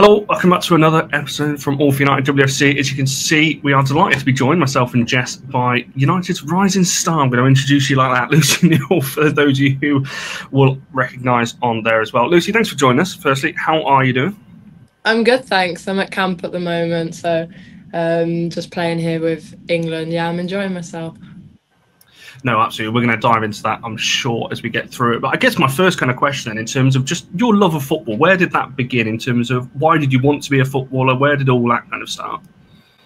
Hello, welcome back to another episode from All for United WFC. As you can see, we are delighted to be joined, myself and Jess, by United's rising star. I'm going to introduce you like that, Lucy Newell, for those of you who will recognise on there as well. Lucy, thanks for joining us. Firstly, how are you doing? I'm good, thanks. I'm at camp at the moment, so just playing here with England. Yeah, I'm enjoying myself. No, absolutely. We're going to dive into that, I'm sure, as we get through it. But I guess my first kind of question, in terms of just your love of football, where did that begin in terms of why did you want to be a footballer? Where did all that kind of start?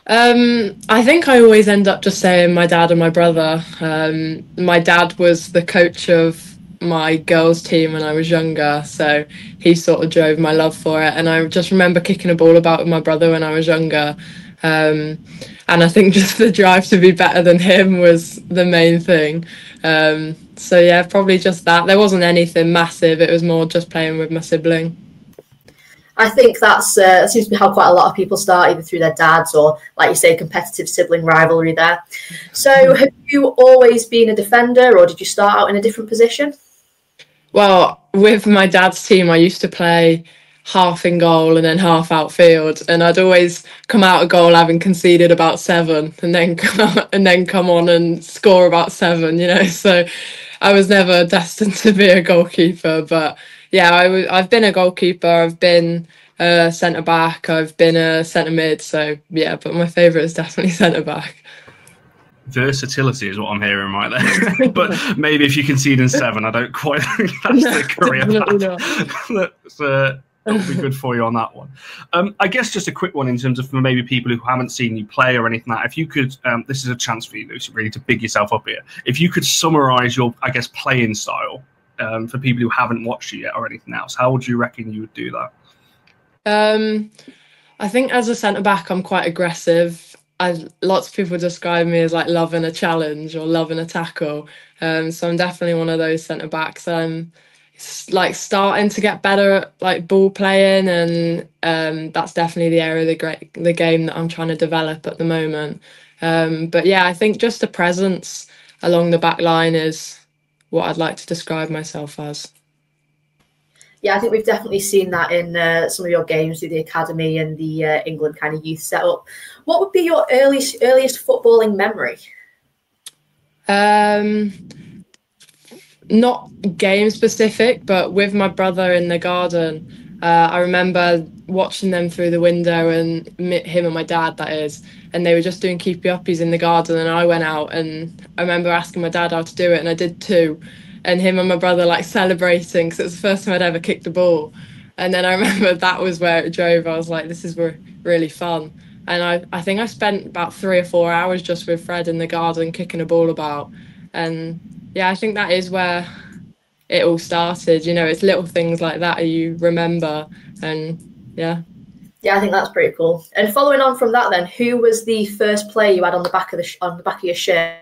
I think I always end up just saying my dad and my brother. My dad was the coach of my girls' team when I was younger, so he sort of drove my love for it. And I just remember kicking a ball about with my brother when I was younger. And I think just the drive to be better than him was the main thing. So yeah, probably just that. There wasn't anything massive. It was more just playing with my sibling. I think that seems to be how quite a lot of people start, either through their dads or, like you say, competitive sibling rivalry there. So have you always been a defender, or did you start out in a different position? Well, with my dad's team, I used to play half in goal and then half outfield, and I'd always come out of goal having conceded about 7 and then come on and score about 7, so I was never destined to be a goalkeeper. But yeah, I've been a goalkeeper, I've been a centre back, I've been a centre mid, so yeah, but my favourite is definitely centre back. Versatility is what I'm hearing right there. But maybe if you concede in 7, I don't quite think that's the career path. That'll be good for you on that one. I guess just a quick one in terms of, for maybe people who haven't seen you play or anything like that, if you could, this is a chance for you, Lucy, really to big yourself up here. If you could summarise your, I guess, playing style for people who haven't watched you yet or anything else, how would you reckon you would do that? I think as a centre-back, I'm quite aggressive. Lots of people describe me as like loving a challenge or loving a tackle. So I'm definitely one of those centre-backs. Like starting to get better at like ball playing, and that's definitely the area of the game that I'm trying to develop at the moment. But yeah, I think just a presence along the back line is what I'd like to describe myself as. Yeah, I think we've definitely seen that in some of your games through the academy and the England kind of youth setup. What would be your earliest footballing memory? Not game specific, but with my brother in the garden, I remember watching them through the window, and him and my dad, that is, and they were just doing keepy uppies in the garden, and I went out, and I remember asking my dad how to do it, and I did too, and him and my brother like celebrating because it was the first time I'd ever kicked a ball. And then I remember that was where it drove. I was like, this is really fun. And I think I spent about 3 or 4 hours just with Fred in the garden kicking a ball about. And yeah, I think that is where it all started. It's little things like that you remember. And yeah. Yeah, I think that's pretty cool. And following on from that, then, who was the first player you had on the back of your shirt,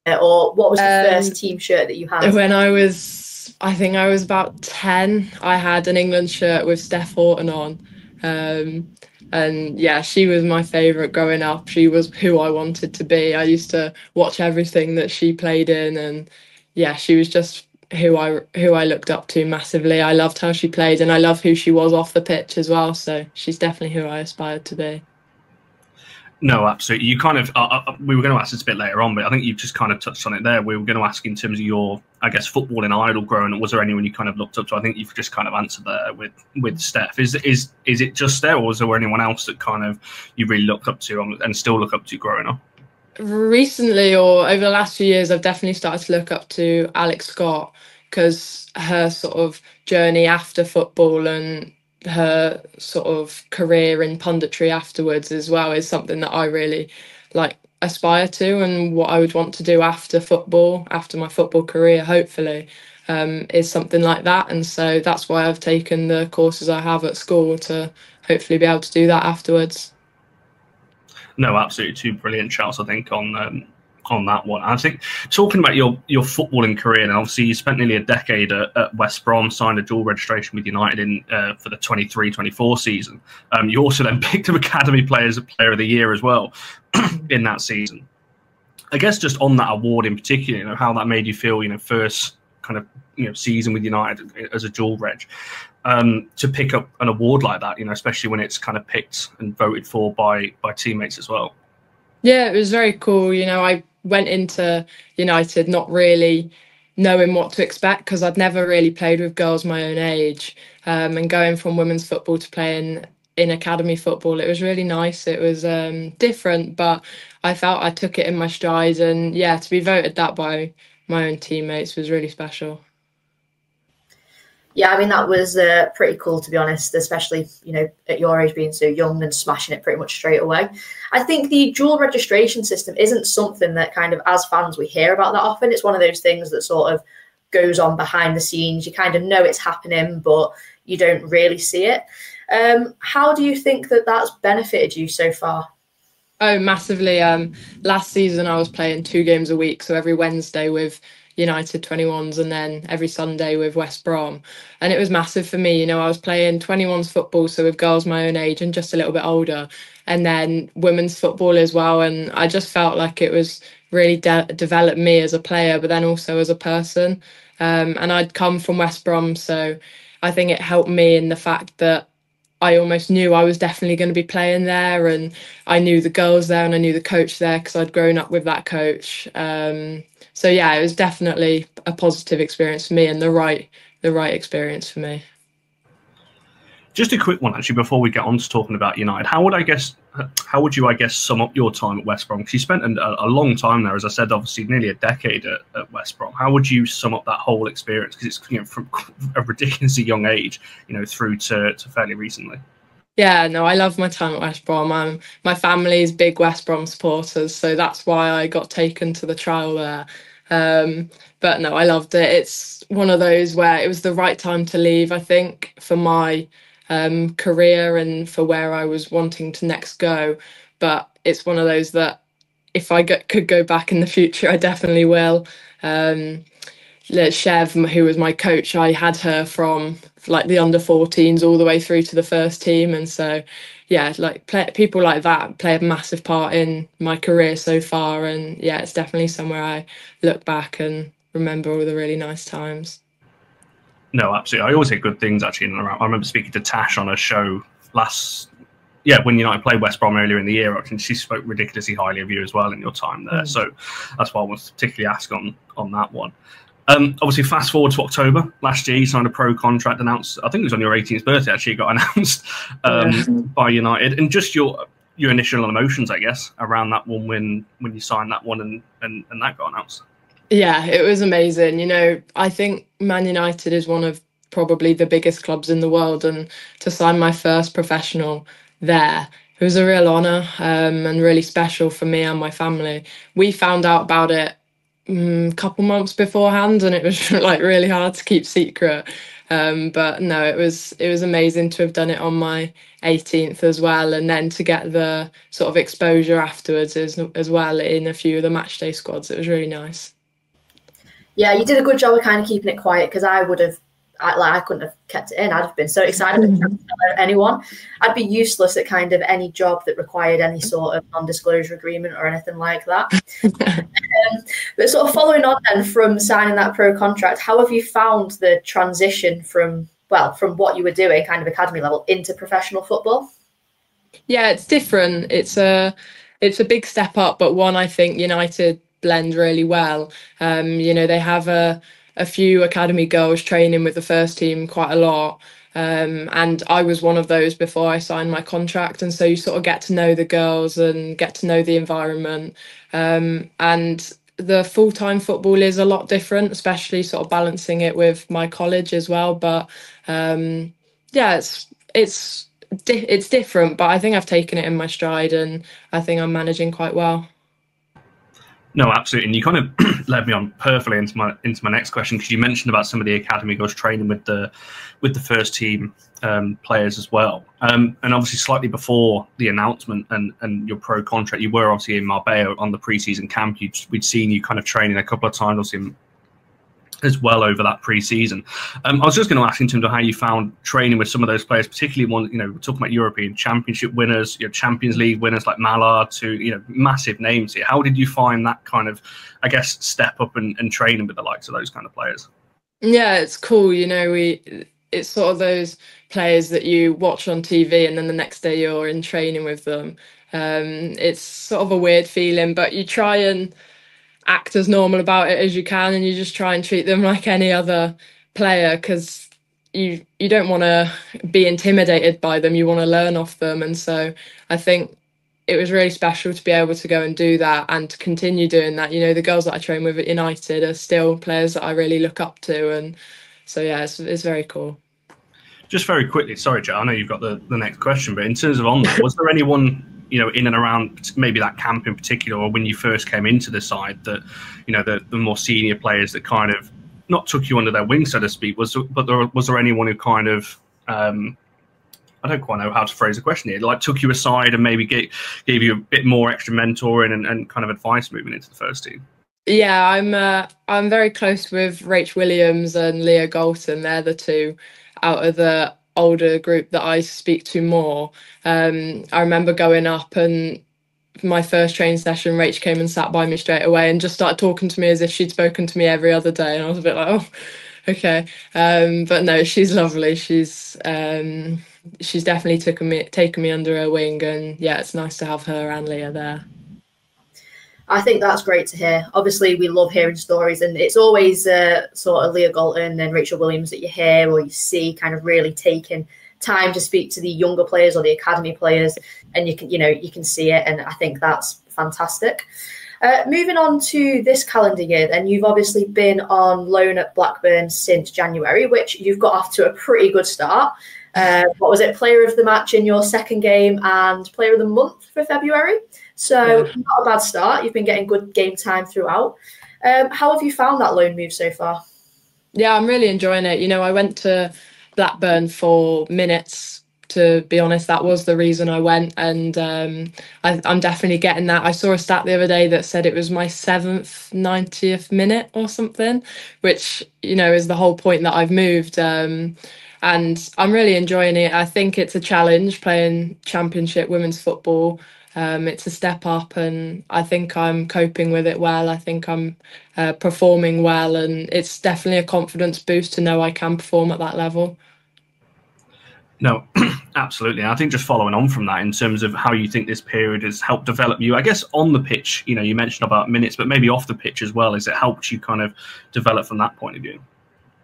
or what was the first team shirt that you had? When I think I was about 10, I had an England shirt with Steph Houghton on. And yeah, she was my favourite growing up. She was who I wanted to be. I used to watch everything that she played in, and yeah, she was just who I looked up to massively. I loved how she played, and I love who she was off the pitch as well. So she's definitely who I aspired to be. No, absolutely. You kind of, we were going to ask this a bit later on, but I think you've just kind of touched on it there. We were going to ask in terms of your, I guess, footballing idol growing up. Was there anyone you kind of looked up to? I think you've just kind of answered there with Steph. Is it just Steph, or was there anyone else that kind of you really looked up to and still look up to growing up? Recently, or over the last few years, I've definitely started to look up to Alex Scott, because her sort of journey after football and her sort of career in punditry afterwards as well is something that I really like aspire to, and what I would want to do after football, after my football career, hopefully, is something like that. And so that's why I've taken the courses I have at school, to hopefully be able to do that afterwards. No, absolutely, 2 brilliant shouts, I think, on that one. I think talking about your footballing career, and obviously you spent nearly a decade at West Brom, signed a dual registration with United in for the 23-24 season. You also then picked up Academy Players Player of the Year as well in that season. I guess just on that award in particular, how that made you feel, first kind of season with United as a dual reg. to pick up an award like that, especially when it's kind of picked and voted for by teammates as well? Yeah, it was very cool. I went into United not really knowing what to expect because I'd never really played with girls my own age. And going from women's football to playing in academy football, it was really nice. It was different, but I felt I took it in my stride. And yeah, to be voted that by my own teammates was really special. Yeah, I mean, that was pretty cool, to be honest, especially, at your age being so young and smashing it pretty much straight away. I think the dual registration system isn't something that kind of, as fans, we hear about that often. It's one of those things that sort of goes on behind the scenes. You kind of know it's happening, but you don't really see it. How do you think that that's benefited you so far? Oh, massively. Last season, I was playing 2 games a week, so every Wednesday with United 21s and then every Sunday with West Brom. And it was massive for me. I was playing 21s football, so with girls my own age and just a little bit older, and then women's football as well. And I just felt like it was really developed me as a player, but then also as a person. And I'd come from West Brom, so I think it helped me in the fact that I almost knew I was definitely going to be playing there, and I knew the girls there and I knew the coach there because I'd grown up with that coach. So yeah, it was definitely a positive experience for me and the right experience for me. Just a quick one, actually, before we get on to talking about United. How would you, I guess, sum up your time at West Brom? Because you spent a long time there, as I said, obviously nearly a decade at West Brom. How would you sum up that whole experience? Because it's from a ridiculously young age, through to fairly recently. Yeah, no, I love my time at West Brom. My family's big West Brom supporters, so that's why I got taken to the trial there. But no, I loved it. It's one of those where it was the right time to leave, I think, for my career and for where I was wanting to next go. But it's one of those that if I could go back in the future, I definitely will. Chev, who was my coach, I had her from like the under 14s all the way through to the first team, and so yeah, people like that play a massive part in my career so far. And yeah, it's definitely somewhere I look back and remember all the really nice times. No, absolutely. I always hear good things, actually. I remember speaking to Tash on a show when United played West Brom earlier in the year, and she spoke ridiculously highly of you as well in your time there. So that's why I wanted to particularly ask on that one. Obviously, fast forward to October last year, you signed a pro contract announced. I think it was on your 18th birthday. Actually, it got announced by United, and just your initial emotions, I guess, around that one when you signed that one and that got announced. Yeah, it was amazing. I think Man United is one of probably the biggest clubs in the world, and to sign my first professional there, it was a real honour and really special for me and my family. We found out about it a couple months beforehand, and it was like really hard to keep secret. But no, it was amazing to have done it on my 18th as well, and then to get the sort of exposure afterwards as well in a few of the matchday squads. It was really nice. Yeah, you did a good job of kind of keeping it quiet, because I couldn't have kept it in. I'd have been so excited to tell anyone. I'd be useless at kind of any job that required any sort of non-disclosure agreement or anything like that. But sort of following on then from signing that pro contract, how have you found the transition from what you were doing, kind of academy level, into professional football? Yeah, it's different. It's a big step up, but one I think United blend really well. They have a few academy girls training with the first team quite a lot. And I was one of those before I signed my contract. And so you sort of get to know the girls and get to know the environment. And the full-time football is a lot different, especially sort of balancing it with my college as well. But yeah, it's different, but I think I've taken it in my stride and I think I'm managing quite well. No, absolutely. And you kind of led me on perfectly into my next question, because you mentioned about some of the academy girls training with the first team players as well. And obviously slightly before the announcement and your pro contract, you were obviously in Marbella on the pre-season camp. We'd seen you kind of training a couple of times, obviously, as well over that pre-season. I was just going to ask in terms of how you found training with some of those players, particularly one, we're talking about European Championship winners, Champions League winners like Mallard, to, massive names here. How did you find that kind of, I guess, step up and training with the likes of those kind of players? Yeah, it's cool. it's sort of those players that you watch on TV and then the next day you're in training with them. It's sort of a weird feeling, but you try and act as normal about it as you can, and you just try and treat them like any other player, because you don't want to be intimidated by them. You want to learn off them. And so I think it was really special to be able to go and do that and to continue doing that. You know, the girls that I train with at United are still players that I really look up to, and so yeah, it's very cool. Just very quickly, sorry, Joe, I know you've got the next question, but in terms of on there, was there anyone, you know, in and around maybe that camp in particular, or when you first came into the side, that, you know, the more senior players that kind of not took you under their wing, so to speak, was there anyone who kind of, I don't quite know how to phrase the question here, like took you aside and maybe gave you a bit more extra mentoring and kind of advice moving into the first team? Yeah, I'm very close with Rach Williams and Leah Galton. They're the two out of the older group that I speak to more. I remember going up, and my first training session, Rach came and sat by me straight away and just started talking to me as if she'd spoken to me every other day, and I was a bit like, oh, okay. But no, she's lovely. She's definitely taken me under her wing, and yeah, it's nice to have her and Leah there. I think that's great to hear. Obviously, we love hearing stories, and it's always sort of Leah Galton and Rachel Williams that you hear or you see kind of really taking time to speak to the younger players or the academy players, and you can see it, and I think that's fantastic. Moving on to this calendar year, then, you've obviously been on loan at Blackburn since January, which you've got off to a pretty good start. What was it? Player of the match in your second game and player of the month for February. So yeah, not a bad start. You've been getting good game time throughout. How have you found that loan move so far? Yeah, I'm really enjoying it. You know, I went to Blackburn for minutes, to be honest. That was the reason I went, and I'm definitely getting that. I saw a stat the other day that said it was my 7th 90th minute or something, which, you know, is the whole point that I've moved. And I'm really enjoying it. I think it's a challenge playing Championship women's football. It's a step up, and I think I'm coping with it well. I think I'm performing well, and it's definitely a confidence boost to know I can perform at that level. No, absolutely. And I think just following on from that, in terms of how you think this period has helped develop you, I guess on the pitch, you know, you mentioned about minutes, but maybe off the pitch as well, has it helped you kind of develop from that point of view?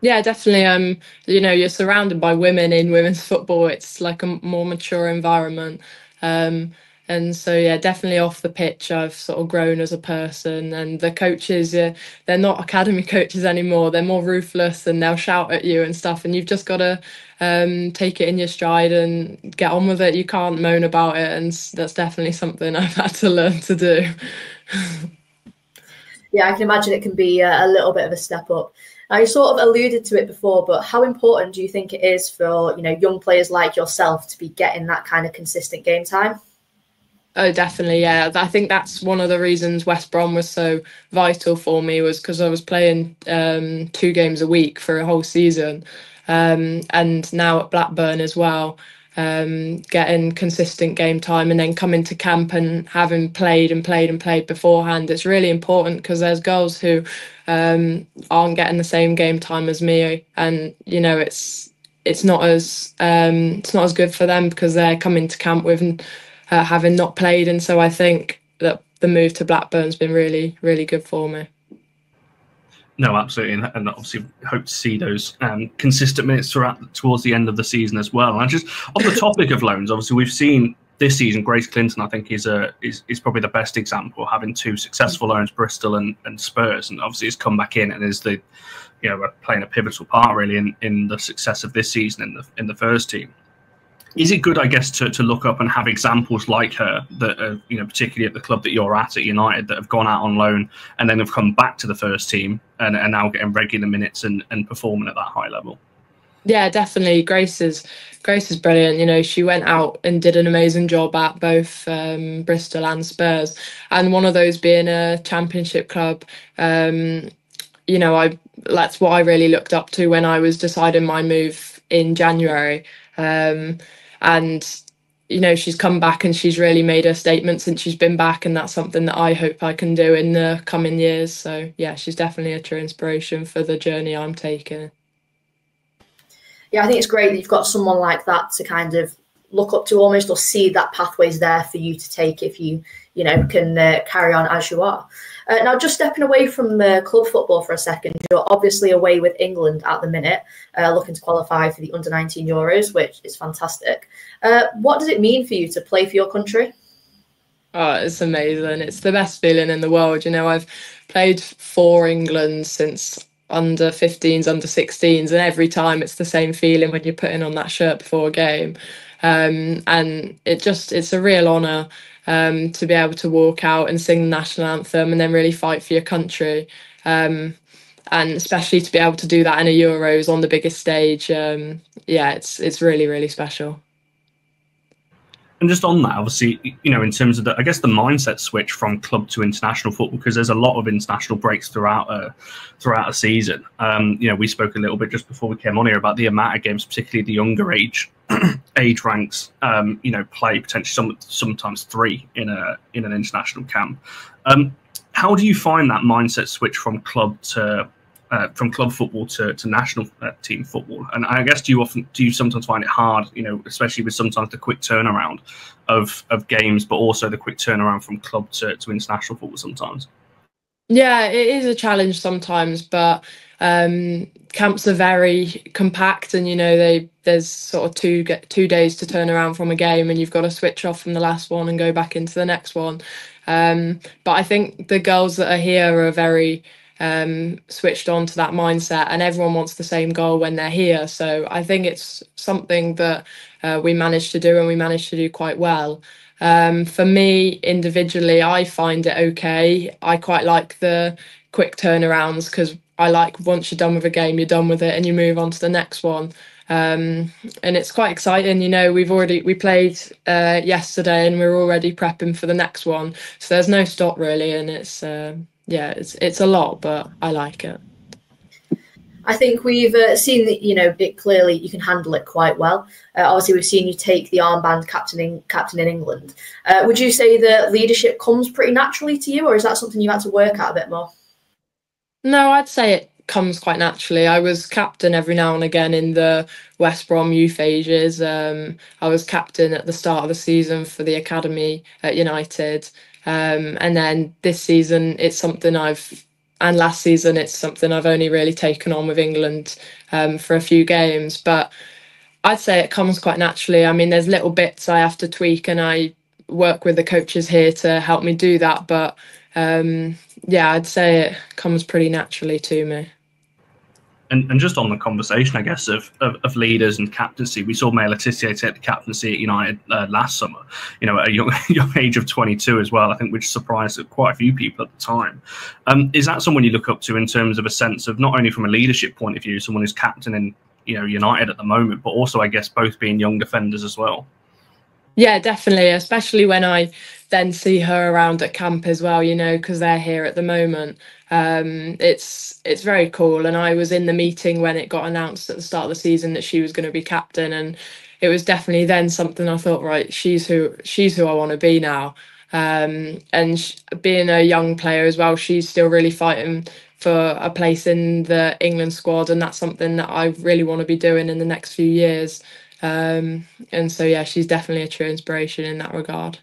Yeah, definitely. You know, you're surrounded by women in women's football. It's like a more mature environment. And so, yeah, definitely off the pitch, I've sort of grown as a person. And the coaches, they're not academy coaches anymore. They're more ruthless, and they'll shout at you and stuff. And you've just got to take it in your stride and get on with it. You can't moan about it. And that's definitely something I've had to learn to do. Yeah, I can imagine it can be a little bit of a step up. Now, you sort of alluded to it before, but how important do you think it is for, you know, young players like yourself to be getting that kind of consistent game time? Oh, definitely, yeah. I think that's one of the reasons West Brom was so vital for me, was because I was playing 2 games a week for a whole season, and now at Blackburn as well, getting consistent game time and then coming to camp and having played beforehand. It's really important, because there's girls who aren't getting the same game time as me, and you know, it's not as good for them because they're coming to camp with having not played. And so I think that the move to Blackburn's been really, really good for me. No, absolutely, and obviously hope to see those consistent minutes towards the end of the season as well. And just on the topic of loans, obviously we've seen this season Grace Clinton, I think, is probably the best example, having 2 successful loans, Bristol and Spurs, and obviously has come back in and is playing a pivotal part really in the success of this season in the first team. Is it good, I guess, to look up and have examples like her that are, you know, particularly at the club that you're at United, that have gone out on loan and then have come back to the first team and are now getting regular minutes and performing at that high level? Yeah, definitely. Grace is brilliant. You know, she went out and did an amazing job at both Bristol and Spurs, and one of those being a Championship club. You know, that's what I really looked up to when I was deciding my move in January. And you know, she's come back and she's really made a statement since she's been back, and that's something that I hope I can do in the coming years. So yeah, she's definitely a true inspiration for the journey I'm taking. Yeah, I think it's great that you've got someone like that to kind of look up to almost, or see that pathway's there for you to take if you can carry on as you are. Now, just stepping away from the club football for a second, you're obviously away with England at the minute, looking to qualify for the under-19 Euros, which is fantastic. What does it mean for you to play for your country? Oh, it's amazing. It's the best feeling in the world. I've played for England since under 15s, under 16s, and every time it's the same feeling when you're putting on that shirt before a game. And it's a real honour to be able to walk out and sing the national anthem and then really fight for your country. And especially to be able to do that in a Euros on the biggest stage. It's really, really special. And just on that, obviously, in terms of I guess the mindset switch from club to international football, because there's a lot of international breaks throughout a season. We spoke a little bit just before we came on here about the amount of games, particularly the younger age ranks. Play potentially sometimes 3 in an international camp. How do you find that mindset switch from club football to national team football? And I guess do you sometimes find it hard, especially with sometimes the quick turnaround of games, but also the quick turnaround from club to international football sometimes? Yeah, it is a challenge sometimes, but camps are very compact, and there's sort of two days to turn around from a game, and you've got to switch off from the last one and go back into the next one. But I think the girls that are here are very switched on to that mindset, and everyone wants the same goal when they're here. So I think it's something that we managed to do, and we managed to do quite well. For me individually, I find it okay. I quite like the quick turnarounds because I like once you're done with a game, you're done with it and you move on to the next one. And it's quite exciting. We played yesterday and we're already prepping for the next one. So there's no stop really, and it's a lot, but I like it. I think we've seen that it clearly you can handle it quite well. Obviously, we've seen you take the armband captain in England. Would you say that leadership comes pretty naturally to you, or is that something you had to work at a bit more? No, I'd say it comes quite naturally. I was captain every now and again in the West Brom youth ages. I was captain at the start of the season for the academy at United. And then this season, and last season, it's something I've only really taken on with England for a few games. But I'd say it comes quite naturally. I mean, there's little bits I have to tweak, and I work with the coaches here to help me do that. But I'd say it comes pretty naturally to me. And just on the conversation, I guess, of leaders and captaincy, we saw Maya Letizia take the captaincy at United last summer, at a young age of 22 as well, I think, which surprised quite a few people at the time. Is that someone you look up to in terms of a sense of not only from a leadership point of view, someone who's captain in United at the moment, but also, I guess, both being young defenders as well? Yeah, definitely, especially when I then see her around at camp as well, because they're here at the moment. It's very cool. And I was in the meeting when it got announced at the start of the season that she was going to be captain, and it was definitely then something I thought, right, she's who I want to be now. Being a young player as well, she's still really fighting for a place in the England squad, and that's something that I really want to be doing in the next few years. She's definitely a true inspiration in that regard.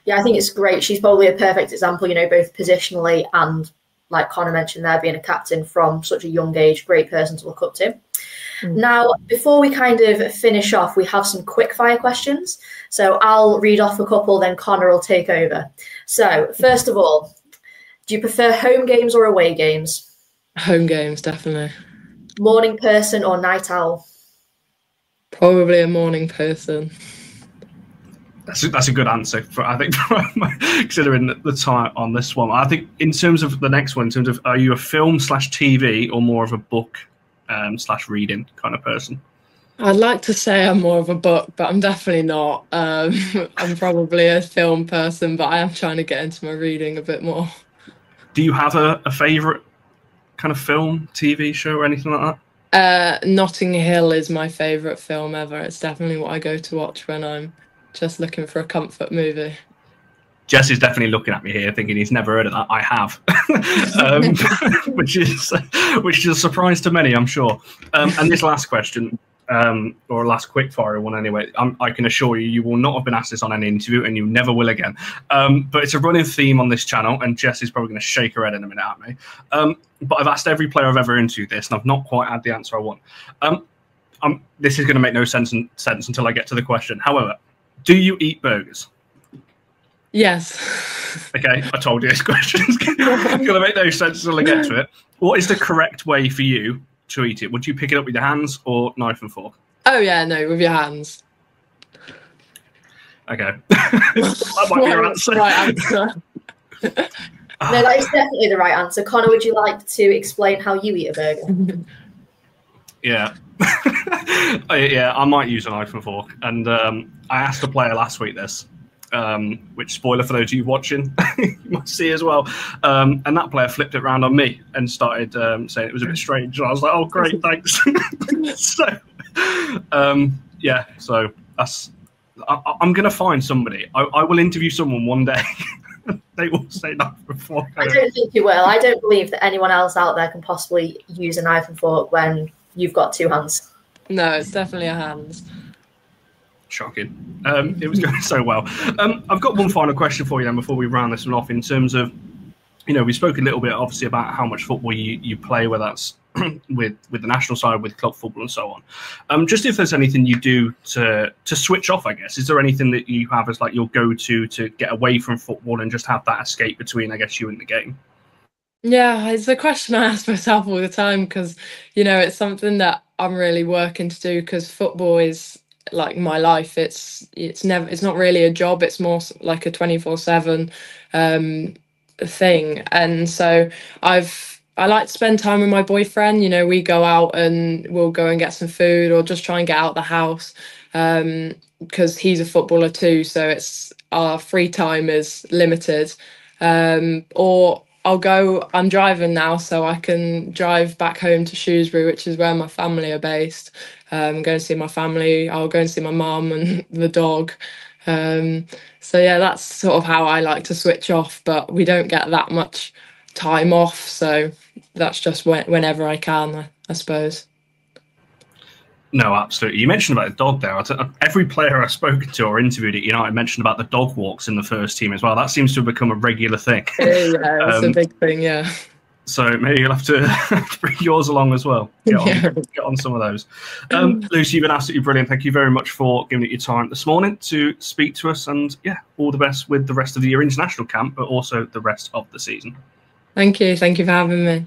Yeah, I think it's great. She's probably a perfect example, both positionally and, like Conor mentioned there, being a captain from such a young age, great person to look up to. Now, before we kind of finish off, we have some quick fire questions. So I'll read off a couple, then Conor will take over. So first of all, do you prefer home games or away games? Home games, definitely. Morning person or night owl? Probably a morning person. That's a good answer, I think, considering the time on this one. I think in terms of the next one, in terms of are you a film/TV or more of a book /reading kind of person? I'd like to say I'm more of a book, but I'm definitely not. I'm probably a film person, but I am trying to get into my reading a bit more. Do you have a favourite kind of film, TV show or anything like that? Notting Hill is my favourite film ever. It's definitely what I go to watch when I'm just looking for a comfort movie. Jess is definitely looking at me here, thinking he's never heard of that. I have, which is a surprise to many, I'm sure. And this last question, or last quick fire one anyway, I can assure you, you will not have been asked this on any interview, and you never will again. But it's a running theme on this channel, and Jess is probably going to shake her head in a minute at me. But I've asked every player I've ever interviewed this, and I've not quite had the answer I want. This is going to make no sense until I get to the question. However, do you eat burgers? Yes. Okay, I told you this question's going to make no sense until I get to it. What is the correct way for you to eat it? Would you pick it up with your hands or knife and fork? Oh yeah, no, with your hands. Okay. That might be your answer. Right answer. No, that is definitely the right answer. Connor, would you like to explain how you eat a burger? Yeah. Yeah, I might use a knife and fork. And I asked a player last week this, which, spoiler for those of you watching, you might see as well. And that player flipped it around on me and started saying it was a bit strange. And I was like, oh, great, thanks. So, yeah, so I'm going to find somebody. I will interview someone one day. They will say knife and fork. I don't think you will. I don't believe that anyone else out there can possibly use a knife and fork when you've got two hands. No, it's definitely a hands. Shocking. It was going so well. I've got one final question for you then before we round this one off, in terms of, you know, we spoke a little bit obviously about how much football you play, whether that's with the national side, with club football and so on. Just if there's anything you do to switch off, I guess. Is there anything that you have as like your go-to to get away from football and just have that escape between, I guess, you and the game? Yeah, it's a question I ask myself all the time, because, you know, it's something that I'm really working to do, because football is like my life. It's not really a job, it's more like a 24/7 thing. And so I like to spend time with my boyfriend. You know, we go out and we'll go and get some food, or just try and get out the house, because he's a footballer too, so it's our free time is limited. Or I'm driving now, so I can drive back home to Shrewsbury, which is where my family are based. Go and see my family. I'll go and see my mum and the dog. So yeah, that's sort of how I like to switch off, but we don't get that much time off, so that's just whenever I can, I suppose. No, absolutely. You mentioned about the dog there. Every player I've spoken to or interviewed at United mentioned about the dog walks in the first team as well. That seems to have become a regular thing. Yeah, it's a big thing, yeah. So maybe you'll have to bring yours along as well. Get on some of those. Lucy, you've been absolutely brilliant. Thank you very much for giving it your time this morning to speak to us. And yeah, all the best with the rest of your international camp, but also the rest of the season. Thank you. Thank you for having me.